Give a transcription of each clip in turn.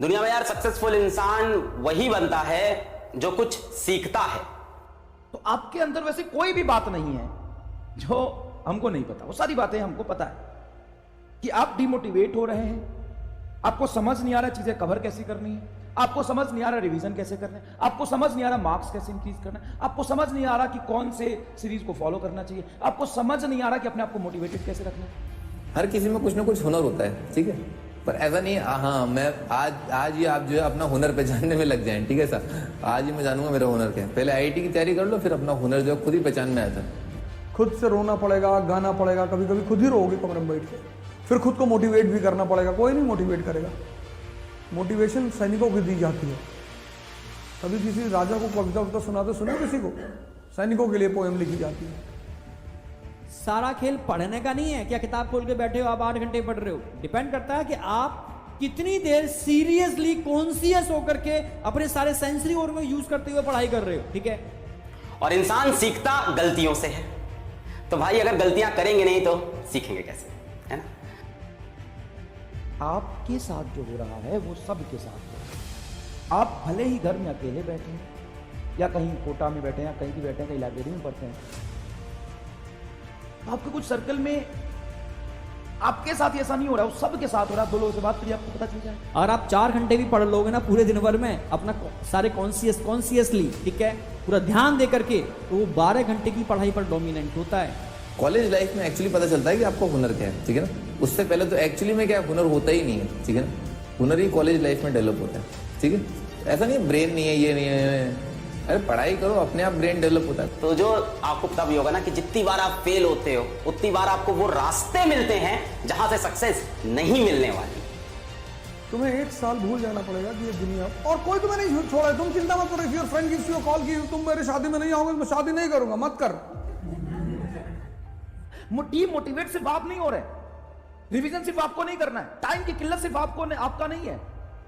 दुनिया में यार सक्सेसफुल इंसान वही बनता है जो कुछ सीखता है। तो आपके अंदर वैसे कोई भी बात नहीं है जो हमको नहीं पता। वो सारी बातें हमको पता है कि आप डिमोटिवेट हो रहे हैं, आपको समझ नहीं आ रहा चीजें कवर कैसे करनी है, आपको समझ नहीं आ रहा रिवीजन कैसे करना है, आपको समझ नहीं आ रहा मार्क्स कैसे इंक्रीज करना है, आपको समझ नहीं आ रहा कि कौन से सीरीज को फॉलो करना चाहिए, आपको समझ नहीं आ रहा कि अपने आप को मोटिवेटेड कैसे रखना है। हर किसी में कुछ ना कुछ हुनर होता है, ठीक है, पर ऐसा नहीं हाँ मैं आज ही आप जो है अपना हुनर पहचानने में लग जाएं, ठीक है सर, आज ही मैं जानूंगा मेरा हुनर क्या है। पहले आईआईटी की तैयारी कर लो, फिर अपना हुनर जो खुद ही पहचान में आता है। खुद से रोना पड़ेगा, गाना पड़ेगा, कभी कभी खुद ही रोओगे कमरे में बैठ के, फिर खुद को मोटिवेट भी करना पड़ेगा। कोई नहीं मोटिवेट करेगा। मोटिवेशन सैनिकों को दी जाती है। कभी किसी राजा को कविता वविता सुनाते सुना किसी को? सैनिकों के लिए पोएम लिखी जाती है। सारा खेल पढ़ने का नहीं है। क्या किताब खोल के बैठे हो आप 8 घंटे पढ़ रहे हो? डिपेंड करता है कि आप कितनी देर सीरियसली कॉन्शियस होकर के अपने सारे सेंसरी ऑर्गन को यूज करते हुए पढ़ाई कर रहे हो, ठीक है। और इंसान सीखता गलतियों से है, तो भाई अगर गलतियां करेंगे नहीं तो सीखेंगे कैसे, है ना। आपके साथ जो हो रहा है वो सबके साथ हो रहा है। आप भले ही घर में अकेले बैठे हैं या कहीं कोटा में बैठे हैं या कहीं भी बैठे हैं, कहीं लाइब्रेरी में पढ़ते हैं, आपके कुछ सर्कल में आपके साथ ऐसा नहीं हो रहा, वो सबके साथ हो रहा है। 2 लोगों से बात करिए, आपको पता चल जाए। और आप 4 घंटे भी पढ़ लोगे ना पूरे दिन भर में अपना सारे कॉन्शियसली, ठीक है, पूरा ध्यान दे करके, तो वो 12 घंटे की पढ़ाई पर डोमिनेंट होता है। कॉलेज लाइफ में एक्चुअली पता चलता है कि आपको हुनर क्या है, ठीक है ना। उससे पहले तो एक्चुअली में क्या हुनर होता ही नहीं है, ठीक है ना। हुनर ही कॉलेज लाइफ में डेवलप होता है, ठीक है। ऐसा नहीं है ब्रेन नहीं है, ये नहीं है, अरे पढ़ाई करो, अपने आप ब्रेन डेवलप होता है। तो जो आपको पता भी होगा ना कि जितनी बार आप फेल होते हो उतनी बार आपको वो रास्ते मिलते हैं जहां से सक्सेस नहीं मिलने वाली। तुम्हें 1 साल भूल जाना पड़ेगा कि ये दुनिया, और कोई तुम्हें नहीं छोड़ा है। तुम चिंता मत करो। If your friend gives you a call कि तुम मेरी शादी में नहीं आओगे, मैं शादी नहीं करूंगा, मत कर। मोटिवेट सिर्फ आप नहीं हो रहे, रिवीजन सिर्फ आपको नहीं करना है, टाइम की किल्लत सिर्फ आपका नहीं है,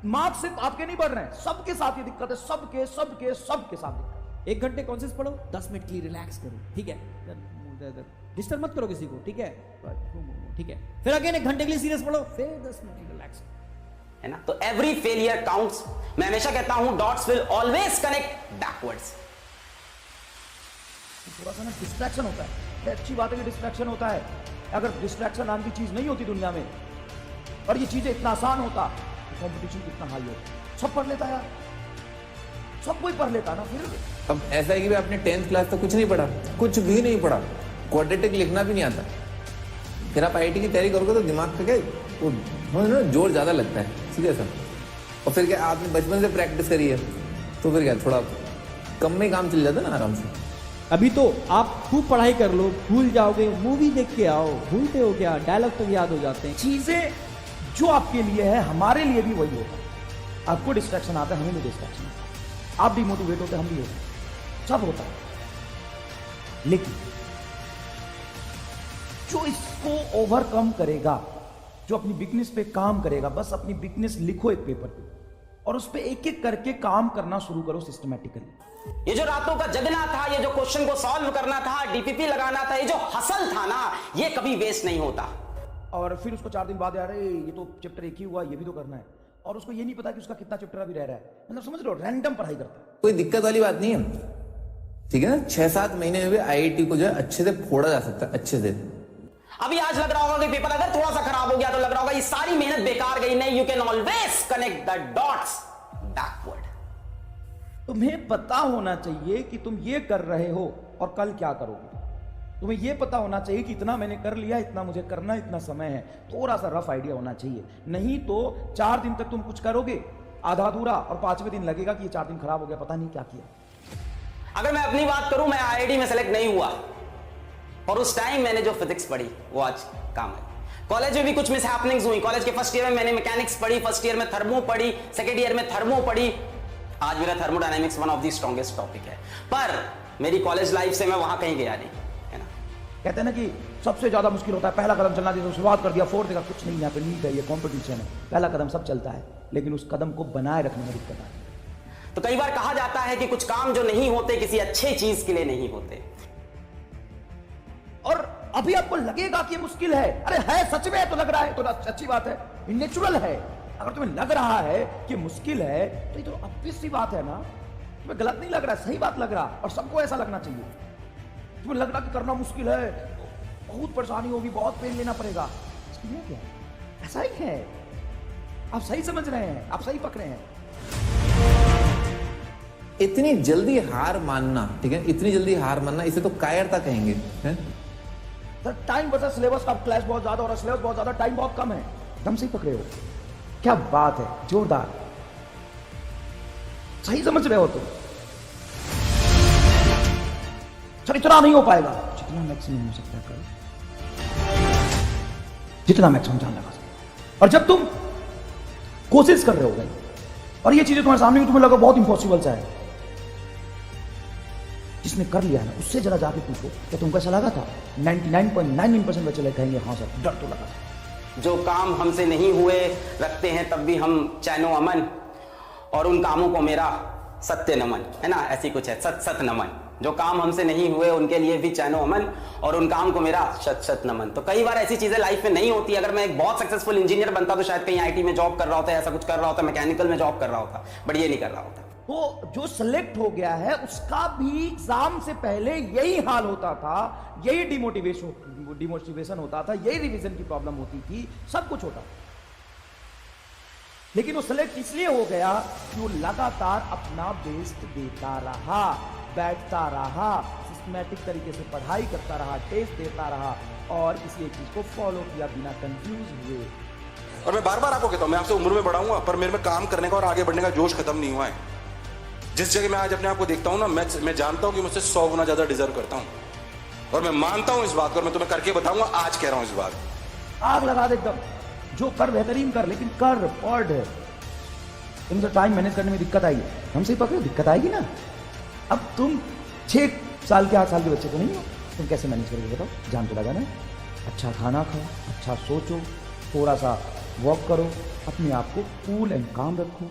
मार्क्स सिर्फ आपके नहीं बढ़ रहे हैं, सबके साथ ये दिक्कत है। सबके साथ दिक्कत। 1 घंटे कॉन्शियस पढ़ो, 10 मिनट के लिए रिलैक्स करो, ठीक है, डिस्टर्ब मत करो किसी को, ठीक है, ठीक है। फिर अगेन 1 घंटे के लिए सीरियस पढ़ो, फिर 10 मिनट रिलैक्स, है ना। तो एवरी फेलियर काउंट्स। मैं हमेशा कहता हूं dots will always connect backwards. थोड़ा सा ना डिस्ट्रैक्शन होता है, अच्छी बात है कि डिस्ट्रैक्शन होता है। अगर डिस्ट्रैक्शन नाम की चीज नहीं होती दुनिया में और ये चीजें इतना आसान होता, कंपटीशन कितना हाई होता, सब पढ़ लेता यार, सब कोई पढ़ लेता ना। फिर अब ऐसा है कि भाई आपने 10th क्लास तक कुछ नहीं पढ़ा, कुछ भी नहीं पढ़ा, क्वाड्रेटिक लिखना भी नहीं आता, फिर आप आईआईटी की तैयारी करोगे तो दिमाग पे क्या वो जोर ज्यादा लगता है, ठीक है सर। और फिर क्या आपने बचपन से प्रैक्टिस करी है तो फिर क्या थोड़ा कम में काम चल जाता है ना आराम से। अभी तो आप खूब पढ़ाई कर लो, भूल जाओगे, मूवी देख के आओ, भूलते हो क्या, डायलॉग तो याद हो जाते हैं। चीजें जो आपके लिए है हमारे लिए भी वही होता है। आपको डिस्ट्रैक्शन आता है, हमें भी डिस्ट्रैक्शन आता है, आप डिमोटिवेट होते हैं, हम भी होते हैं, सब होता है। लेकिन जो इसको ओवरकम करेगा, जो अपनी वीकनेस पे काम करेगा, बस अपनी वीकनेस लिखो एक पेपर पे और उस पे एक एक करके काम करना शुरू करो सिस्टमैटिकली। ये जो रातों का जगना था, ये जो क्वेश्चन को सॉल्व करना था, डीपीपी लगाना था, ये जो हसल था ना, ये कभी वेस्ट नहीं होता। और फिर उसको 4 दिन बाद यार ये तो चैप्टर 1 ही हुआ, ये भी तो करना है, और उसको ये नहीं पता कि उसका कितना चैप्टर अभी रह रहा है। मतलब समझ लो, रैंडम पढ़ाई करता है। कोई दिक्कत वाली बात नहीं है, ठीक है ना। 6-7 महीने में भी आईआईटी को जो है अच्छे से फोड़ा जा सकता है, अच्छे से। अभी आज लग रहा होगा कि पेपर अगर थोड़ा सा खराब हो गया तो लग रहा होगा ये सारी मेहनत बेकार गई। नहीं, you can always connect the dots backward. तुम्हें पता होना चाहिए कि तुम ये कर रहे हो और कल क्या करोगे। तुम्हें यह पता होना चाहिए कि इतना मैंने कर लिया, इतना मुझे करना, इतना समय है। थोड़ा सा रफ आइडिया होना चाहिए, नहीं तो 4 दिन तक तुम कुछ करोगे आधा अधूरा और 5वें दिन लगेगा कि ये 4 दिन खराब हो गया, पता नहीं क्या किया। अगर मैं अपनी बात करूं, मैं आईआईटी में सेलेक्ट नहीं हुआ और उस टाइम मैंने जो फिजिक्स पढ़ी वो आज काम आई। कॉलेज में भी कुछ मिस हैपनिंग्स हुई। कॉलेज के फर्स्ट ईयर में मैंने मैकेनिक्स पढ़ी, फर्स्ट ईयर में थर्मो पढ़ी, सेकेंड ईयर में थर्मो पढ़ी। आज मेरा thermodynamics one of the strongest topic है, पर मेरी कॉलेज लाइफ से मैं वहां कहीं गया नहीं, है ना। कहते हैं ना कि सबसे ज्यादा मुश्किल होता है पहला कदम चलना। जैसे शुरुआत कर दिया, फोर्थ देखा कुछ नहीं, यहाँ पे नीट है, ये कॉम्पिटिशन है, पहला कदम सब चलता है, लेकिन उस कदम को बनाए रखने में दिक्कत आती है। तो कई बार कहा जाता है कि कुछ काम जो नहीं होते किसी अच्छे चीज के लिए नहीं होते। और अभी आपको लगेगा कि मुश्किल है, अरे है, सच में तो लग रहा है, तो अच्छी बात है, नेचुरल है। अगर तुम्हें लग रहा है कि मुश्किल है तो ये तो ऑब्वियस सी बात है ना, तुम्हें गलत नहीं लग रहा, सही बात लग रहा, और सबको ऐसा लगना चाहिए। तुम्हें लग रहा कि करना मुश्किल है, बहुत परेशानी होगी, बहुत पेन लेना पड़ेगा, इसके लिए क्या है? ऐसा ही है, आप सही समझ रहे हैं, आप सही पकड़े हैं। इतनी जल्दी हार मानना, ठीक है, इतनी जल्दी हार मानना, इसे तो कायरता कहेंगे, हैं? टाइम बचा, सिलेबस का क्लास बहुत ज्यादा हो रहा है, सिलेबस बहुत ज्यादा, टाइम बहुत कम है, दम से ही पकड़े हो, क्या बात है, जोरदार, सही समझ रहे हो तुम। सर इतना नहीं हो पाएगा, जितना मैक्सिमम हो सकता है करो, जितना मैक्सिमम जान लगा सकते। और जब तुम कोशिश कर रहे हो भाई, और ये चीजें तुम्हारे सामने, तुम्हें लगा बहुत इंपॉसिबल सा है, जिसने कर लिया है ना उससे जरा जाके पूछो क्या तुमको ऐसा लगा था? 99.99% बच्चे कहेंगे हाँ सर, डर तो लगा। जो काम हमसे नहीं हुए रखते हैं तब भी हम चैनो अमन, और उन कामों को मेरा सत्य नमन, है ना, ऐसी कुछ है, सत सत नमन। जो काम हमसे नहीं हुए उनके लिए भी चैनो अमन, और उन काम को मेरा शत शत नमन। तो कई बार ऐसी चीजें लाइफ में नहीं होती। अगर मैं एक बहुत सक्सेसफुल इंजीनियर बनता तो शायद कहीं आईटी में जॉब कर रहा होता, ऐसा कुछ कर रहा होता, मैकेनिकल में जॉब कर रहा होता, बट ये नहीं कर रहा होता। तो जो सिलेक्ट हो गया है उसका भी एग्जाम से पहले यही हाल होता था, यही डिमोटिवेशन होता था, यही रिवीजन की प्रॉब्लम होती थी, सब कुछ होता था। लेकिन वो सिलेक्ट इसलिए हो गया कि वो लगातार अपना बेस्ट देता रहा, बैठता रहा, सिस्टमैटिक तरीके से पढ़ाई करता रहा, टेस्ट देता रहा, और किसी एक चीज को फॉलो किया बिना कंफ्यूज हुए। और मैं बार बार आपको कहता हूं, मैं आपसे उम्र में बड़ा हूं, पर मेरे में काम करने का और आगे बढ़ने का जोश खत्म नहीं हुआ है। जिस जगह मैं आज अपने आप को देखता हूं ना, मैं जानता हूं कि मुझसे 100 गुना ज्यादा डिजर्व करता हूं, और मैं मानता हूं इस बात को, और मैं तुम्हें करके बताऊंगा, आज कह रहा हूं इस बात। आग लगा दे एकदम, जो कर बेहतरीन कर, लेकिन कर, पढ़। तुमसे टाइम मैनेज करने में दिक्कत आई है, हमसे ही पकड़ो, दिक्कत आएगी ना। अब तुम 6 साल के 8 साल के बच्चे तो नहीं हो, तुम कैसे मैनेज करोगे बताओ? जान तो लगाना है, अच्छा खाना खाओ, अच्छा सोचो, थोड़ा सा वॉक करो, अपने आप को कूल एंड काम रखो,